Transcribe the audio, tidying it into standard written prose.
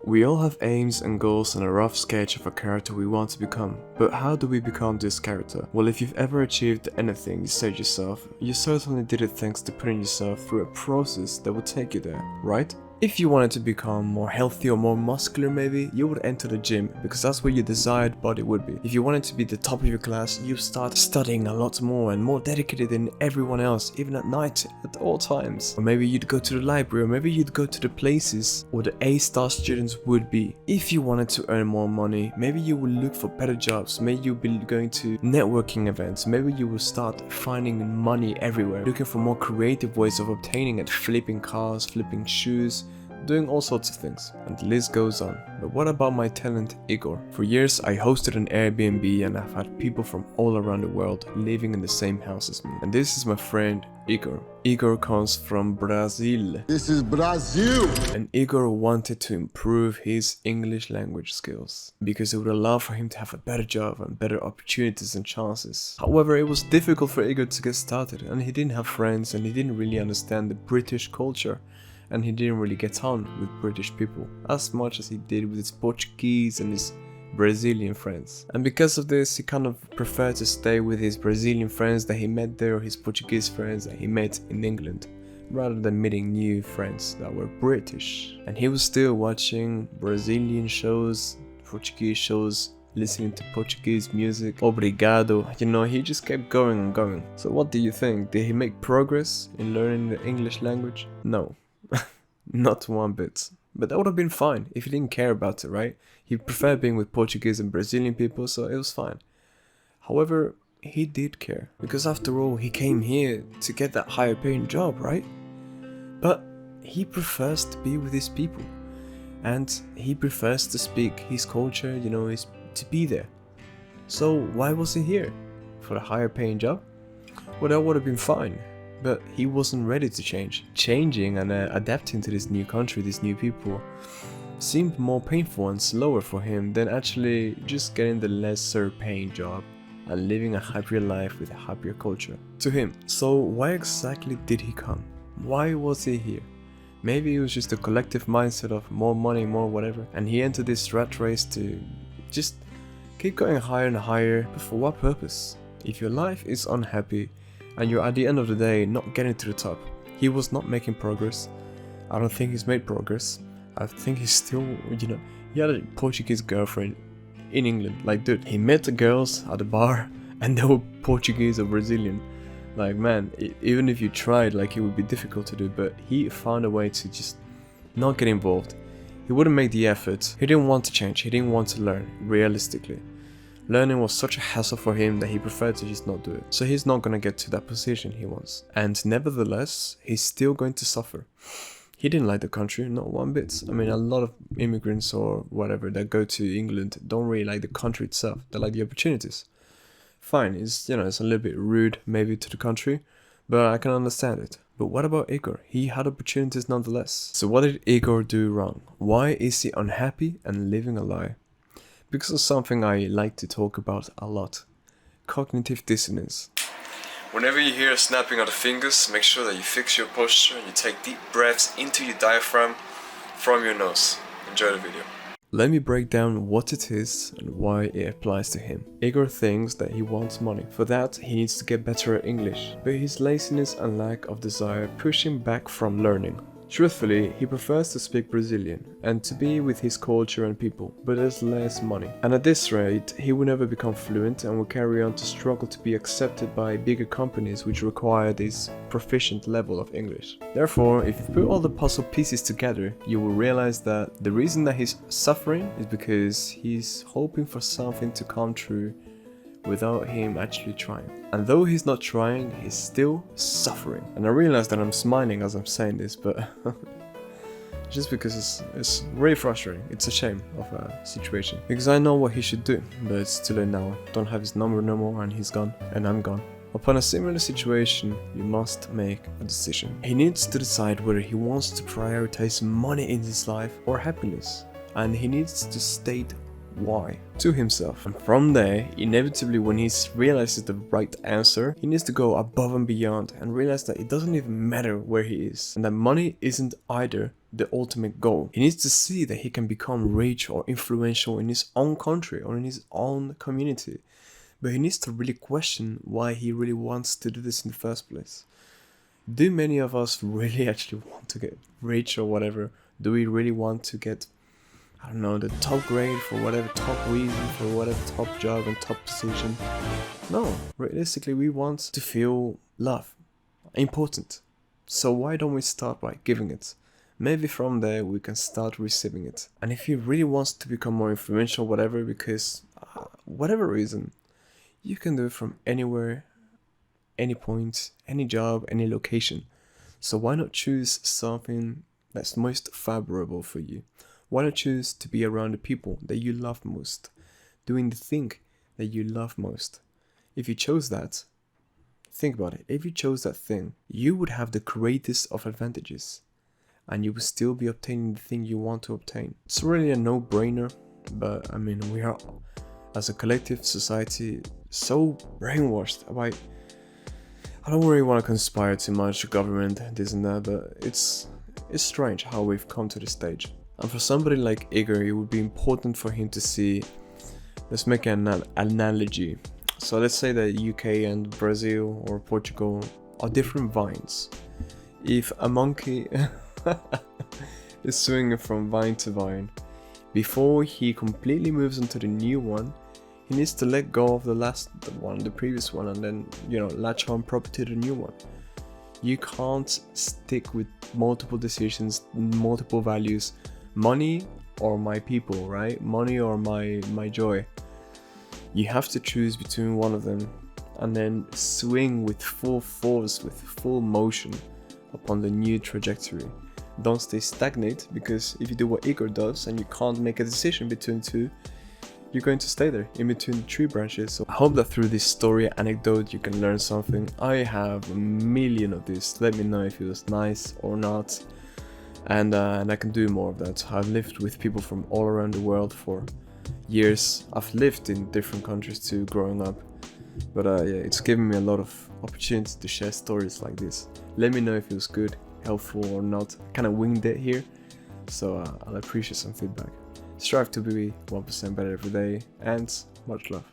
We all have aims and goals and a rough sketch of a character we want to become, but how do we become this character? Well, if you've ever achieved anything you said yourself, you certainly did it thanks to putting yourself through a process that would take you there, right? If you wanted to become more healthy or more muscular maybe, you would enter the gym because that's where your desired body would be. If you wanted to be the top of your class, you start studying a lot more and more dedicated than everyone else, even at night, at all times. Or maybe you'd go to the library, or maybe you'd go to the places where the A-star students would be. If you wanted to earn more money, maybe you would look for better jobs, maybe you'd be going to networking events, maybe you will start finding money everywhere, looking for more creative ways of obtaining it, flipping cars, flipping shoes, doing all sorts of things, and the list goes on. But what about my talent, Igor? For years I hosted an Airbnb and I've had people from all around the world living in the same house as me. And this is my friend Igor. Igor comes from Brazil. This is Brazil! And Igor wanted to improve his English language skills because it would allow for him to have a better job and better opportunities and chances. However, it was difficult for Igor to get started, and he didn't have friends and he didn't really understand the British culture. And he didn't really get on with British people as much as he did with his Portuguese and his Brazilian friends. And because of this, he kind of preferred to stay with his Brazilian friends that he met there, or his Portuguese friends that he met in England, rather than meeting new friends that were British. And he was still watching Brazilian shows, Portuguese shows, listening to Portuguese music, obrigado, you know, he just kept going and going. So what do you think? Did he make progress in learning the English language? No. Not one bit. But that would have been fine if he didn't care about it, right? He preferred being with Portuguese and Brazilian people, so it was fine. However, he did care, because after all, he came here to get that higher paying job, right? But he prefers to be with his people, and he prefers to speak his culture, you know, is to be there. So why was he here? For a higher paying job? Well, that would have been fine. But he wasn't ready to change. Changing and adapting to this new country, these new people, seemed more painful and slower for him than actually just getting the lesser paying job and living a happier life with a happier culture to him. So why exactly did he come? Why was he here? Maybe it was just a collective mindset of more money, more whatever, and he entered this rat race to just keep going higher and higher. But for what purpose? If your life is unhappy, and you're at the end of the day not getting to the top. He was not making progress. I don't think he's made progress. I think he's still, you know, he had a Portuguese girlfriend in England. Like, dude, he met the girls at the bar and they were Portuguese or Brazilian. Like, man, even if you tried, like, it would be difficult to do, but he found a way to just not get involved. He wouldn't make the effort. He didn't want to change. He didn't want to learn, realistically. Learning was such a hassle for him that he preferred to just not do it. So he's not gonna get to that position he wants. And nevertheless, he's still going to suffer. He didn't like the country, not one bit. I mean, a lot of immigrants or whatever that go to England don't really like the country itself. They like the opportunities. Fine, it's, you know, it's a little bit rude maybe to the country, but I can understand it. But what about Igor? He had opportunities nonetheless. So what did Igor do wrong? Why is he unhappy and living a lie? Because of something I like to talk about a lot. Cognitive dissonance. Whenever you hear a snapping of the fingers, make sure that you fix your posture and you take deep breaths into your diaphragm from your nose. Enjoy the video. Let me break down what it is and why it applies to him. Igor thinks that he wants money. For that, he needs to get better at English. But his laziness and lack of desire push him back from learning. Truthfully, he prefers to speak Brazilian and to be with his culture and people, but there's less money. And at this rate, he will never become fluent and will carry on to struggle to be accepted by bigger companies which require this proficient level of English. Therefore, if you put all the puzzle pieces together, you will realize that the reason that he's suffering is because he's hoping for something to come true without him actually trying. And though he's not trying, he's still suffering. And I realize that I'm smiling as I'm saying this, but just because it's really frustrating. It's a shame of a situation. Because I know what he should do, but it's too late now. Don't have his number no more and he's gone, and I'm gone. Upon a similar situation, you must make a decision. He needs to decide whether he wants to prioritize money in his life or happiness. And he needs to state why to himself. And from there, inevitably when he realizes the right answer, he needs to go above and beyond and realize that it doesn't even matter where he is, and that money isn't either the ultimate goal. He needs to see that he can become rich or influential in his own country or in his own community. But he needs to really question why he really wants to do this in the first place. Do many of us really actually want to get rich or whatever? Do we really want to get, I don't know, the top grade for whatever top reason, for whatever top job and top position? No, realistically, we want to feel love, important. So why don't we start by giving it? Maybe from there we can start receiving it. And if he really wants to become more influential, whatever, because whatever reason, you can do it from anywhere, any point, any job, any location. So why not choose something that's most favorable for you? Why not choose to be around the people that you love most, doing the thing that you love most? If you chose that, think about it. If you chose that thing, you would have the greatest of advantages, and you would still be obtaining the thing you want to obtain. It's really a no-brainer, but I mean, we are, as a collective society, so brainwashed by, I don't really want to conspire too much, government, this and that, but it's strange how we've come to this stage. And for somebody like Igor, it would be important for him to see, let's make an analogy. So let's say that UK and Brazil or Portugal are different vines. If a monkey is swinging from vine to vine, before he completely moves into the new one, he needs to let go of the previous one, and then, latch on properly to the new one. You can't stick with multiple decisions, multiple values, money or my people, right? Money or my joy. You have to choose between one of them and then swing with full force, with full motion upon the new trajectory. Don't stay stagnant, because if you do what Igor does and you can't make a decision between two, you're going to stay there in between the tree branches. So I hope that through this story anecdote you can learn something. I have a million of these. Let me know if it was nice or not, and I can do more of that. I've lived with people from all around the world for years. I've lived in different countries too growing up, but yeah, it's given me a lot of opportunity to share stories like this. Let me know if it was good, helpful or not. Kind of winged it here, so I'll appreciate some feedback. Strive to be 1% better every day, and much love.